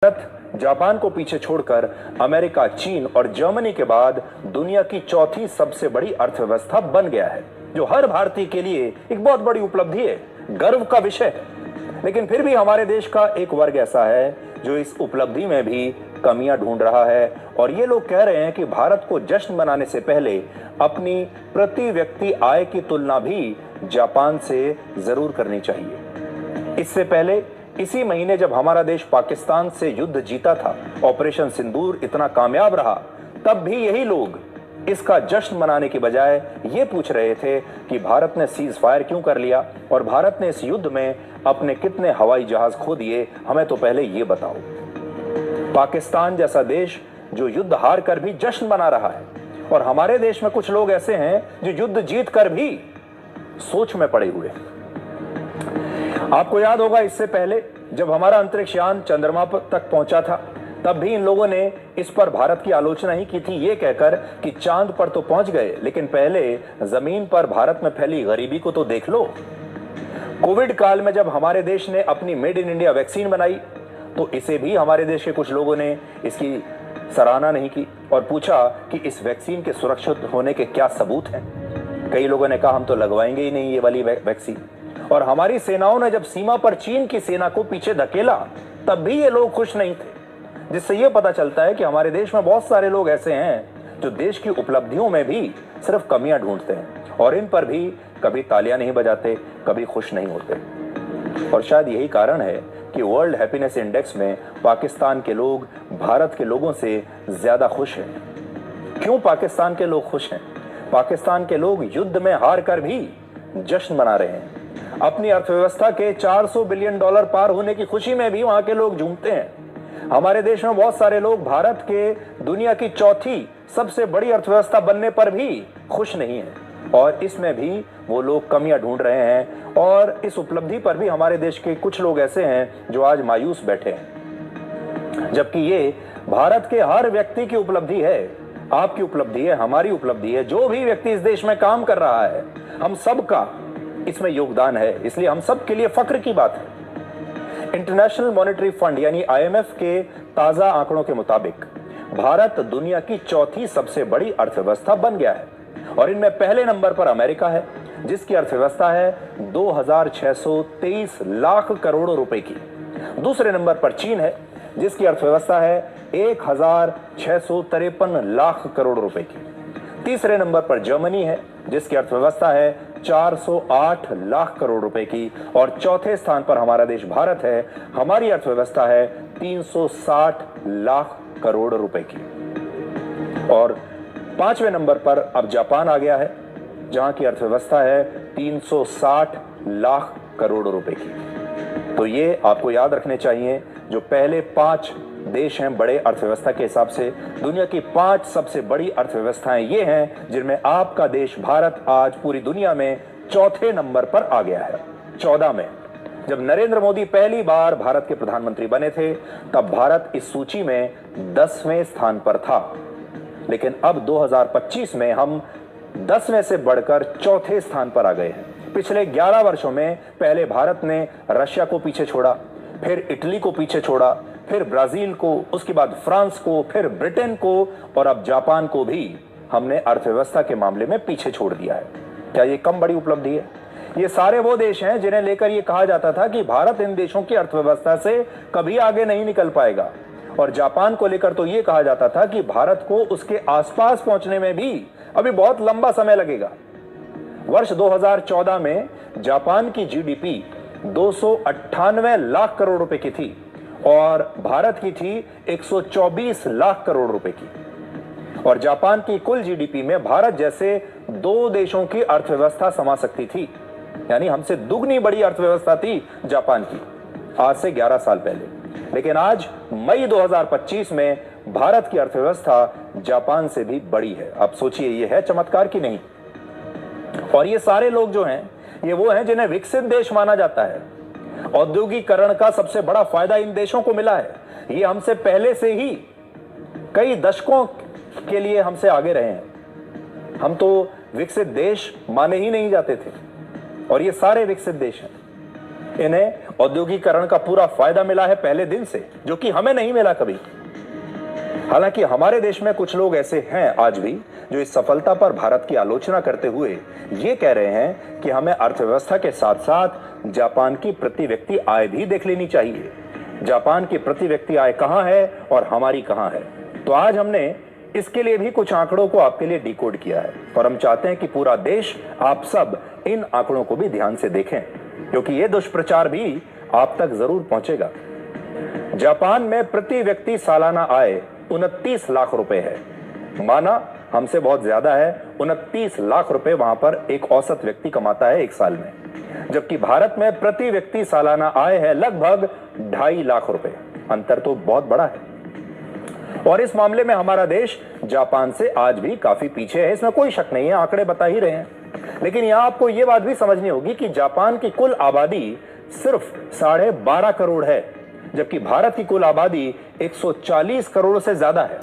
Bharat Japan को पीछे छोड़कर अमेरिका, चीन और जर्मनी के बाद दुनिया की चौथी सबसे बड़ी अर्थव्यवस्था बन गया है, जो हर भारतीय के लिए एक बहुत बड़ी उपलब्धि है, गर्व का विषय है। लेकिन फिर भी हमारे देश का एक वर्ग ऐसा है जो इस उपलब्धि में भी कमियां ढूंढ रहा है और ये लोग कह रहे हैं कि भारत को जश्न मनाने से पहले अपनी प्रति व्यक्ति आय की तुलना भी जापान से जरूर करनी चाहिए। इससे पहले इसी महीने जब हमारा देश पाकिस्तान से युद्ध जीता था, ऑपरेशन सिंदूर इतना कामयाब रहा, तब भी यही लोग इसका जश्न मनाने की बजाय ये पूछ रहे थे कि भारत ने सीज फायर क्यों कर लिया और भारत ने इस युद्ध में अपने कितने हवाई जहाज खो दिए, हमें तो पहले ये बताओ। पाकिस्तान जैसा देश जो युद्ध हार कर भी जश्न मना रहा है और हमारे देश में कुछ लोग ऐसे हैं जो युद्ध जीत कर भी सोच में पड़े हुए हैं। आपको याद होगा, इससे पहले जब हमारा अंतरिक्ष यान चंद्रमा तक पहुंचा था, तब भी इन लोगों ने इस पर भारत की आलोचना ही की थी, ये कहकर कि चांद पर तो पहुंच गए, लेकिन पहले जमीन पर भारत में फैली गरीबी को तो देख लो। कोविड काल में जब हमारे देश ने अपनी मेड इन इंडिया वैक्सीन बनाई, तो इसे भी हमारे देश के कुछ लोगों ने इसकी सराहना नहीं की और पूछा कि इस वैक्सीन के सुरक्षित होने के क्या सबूत हैं। कई लोगों ने कहा हम तो लगवाएंगे ही नहीं ये वाली वैक्सीन। और हमारी सेनाओं ने जब सीमा पर चीन की सेना को पीछे धकेला, तब भी ये लोग खुश नहीं थे, जिससे ये पता चलता है कि हमारे देश में बहुत सारे लोग ऐसे हैं जो देश की उपलब्धियों में भी सिर्फ कमियां ढूंढते हैं और इन पर भी कभी तालियां नहीं बजाते, कभी खुश नहीं होते। और शायद यही कारण है कि वर्ल्ड हैप्पीनेस इंडेक्स में पाकिस्तान के लोग भारत के लोगों से ज्यादा खुश हैं। क्यों पाकिस्तान के लोग खुश हैं? पाकिस्तान के लोग युद्ध में हार कर भी जश्न मना रहे हैं। अपनी अर्थव्यवस्था के $400 बिलियन पार होने की खुशी में भी वहां के लोग झूमते हैं। हमारे देश में बहुत सारे लोग भारत के दुनिया की चौथी सबसे बड़ी अर्थव्यवस्था बनने पर भी खुश नहीं हैं और इसमें भी वो लोग कमियां ढूंढ रहे हैं और इस उपलब्धि पर भी हमारे देश के कुछ लोग ऐसे हैं जो आज मायूस बैठे हैं, जबकि ये भारत के हर व्यक्ति की उपलब्धि है, आपकी उपलब्धि है, हमारी उपलब्धि है। जो भी व्यक्ति इस देश में काम कर रहा है, हम सबका इसमें योगदान है, इसलिए हम सब के लिए फख्र की बात है। इंटरनेशनल मॉनेटरी फंड यानी IMF के ताजा आंकड़ों के मुताबिक भारत दुनिया की चौथी सबसे बड़ी अर्थव्यवस्था बन गया है और इनमें पहले नंबर पर अमेरिका है, जिसकी अर्थव्यवस्था है 2623 लाख करोड़ रुपए की। दूसरे नंबर पर चीन है, जिसकी अर्थव्यवस्था है 1653 लाख करोड़ रुपए की। तीसरे नंबर पर जर्मनी है, जिसकी अर्थव्यवस्था है 408 लाख करोड़ रुपए की और चौथे स्थान पर हमारा देश भारत है, हमारी अर्थव्यवस्था है 360 लाख करोड़ रुपए की। और पांचवें नंबर पर अब जापान आ गया है, जहां की अर्थव्यवस्था है 360 लाख करोड़ रुपए की। तो ये आपको याद रखने चाहिए, जो पहले 5 देश हैं बड़े अर्थव्यवस्था के हिसाब से, दुनिया की 5 सबसे बड़ी अर्थव्यवस्थाएं ये हैं जिनमें आपका देश भारत आज पूरी दुनिया में चौथे नंबर पर आ गया है। 14 में जब नरेंद्र मोदी पहली बार भारत के प्रधानमंत्री बने थे, तब भारत इस सूची में 10वें स्थान पर था, लेकिन अब 2025 में हम 10वें से बढ़कर चौथे स्थान पर आ गए हैं। पिछले 11 वर्षों में पहले भारत ने रशिया को पीछे छोड़ा, फिर इटली को पीछे छोड़ा, फिर ब्राजील को, उसके बाद फ्रांस को, फिर ब्रिटेन को और अब जापान को भी हमने अर्थव्यवस्था के मामले में पीछे छोड़ दिया है। क्या ये कम बड़ी उपलब्धि है? ये सारे वो देश हैं जिन्हें लेकर ये कहा जाता था कि भारत इन देशों की अर्थव्यवस्था से कभी आगे नहीं निकल पाएगा, और जापान को लेकर तो ये कहा जाता था कि भारत को उसके आसपास पहुंचने में भी अभी बहुत लंबा समय लगेगा। वर्ष 2014 में जापान की GDP 298 लाख करोड़ रुपए की थी और भारत की थी 124 लाख करोड़ रुपए की। और जापान की कुल GDP में भारत जैसे 2 देशों की अर्थव्यवस्था समा सकती थी, यानी हमसे दुगनी बड़ी अर्थव्यवस्था थी जापान की आज से 11 साल पहले। लेकिन आज मई 2025 में भारत की अर्थव्यवस्था जापान से भी बड़ी है। अब सोचिए, ये है चमत्कार की नहीं? और ये सारे लोग जो हैं, ये वो हैं जिन्हें विकसित देश माना जाता है। औद्योगिकरण का सबसे बड़ा फायदा इन देशों को मिला है। ये हमसे पहले से ही कई दशकों के लिए हमसे आगे रहे हैं। हम तो विकसित देश माने ही नहीं जाते थे और ये सारे विकसित देश हैं। इन्हें औद्योगिकरण का पूरा फायदा मिला है पहले दिन से, जो कि हमें नहीं मिला कभी। हालांकि हमारे देश में कुछ लोग ऐसे हैं आज भी जो इस सफलता पर भारत की आलोचना करते हुए ये कह रहे हैं कि हमें अर्थव्यवस्था के साथ साथ जापान की प्रति व्यक्ति आय भी देख लेनी चाहिए। जापान की प्रति व्यक्ति आय कहां है और हमारी कहां है? तो आज हमने इसके लिए भी कुछ आंकड़ों को आपके लिए डिकोड किया है और हम चाहते हैं कि पूरा देश, आप सब इन आंकड़ों को भी ध्यान से देखें, क्योंकि ये दुष्प्रचार भी आप तक जरूर पहुंचेगा। जापान में प्रति व्यक्ति सालाना आय 29 लाख रुपए है। माना हमसे बहुत ज्यादा है, 29 लाख रुपए वहां पर एक औसत व्यक्ति कमाता है एक साल में, जबकि भारत में प्रति व्यक्ति सालाना आय है लगभग 2.5 लाख रुपए। अंतर तो बहुत बड़ा है और इस मामले में हमारा देश जापान से आज भी काफी पीछे है, इसमें कोई शक नहीं है, आंकड़े बता ही रहे हैं। लेकिन यहां आपको यह बात भी समझनी होगी कि जापान की कुल आबादी सिर्फ 12.5 करोड़ है, जबकि भारत की कुल आबादी 140 करोड़ से ज्यादा है।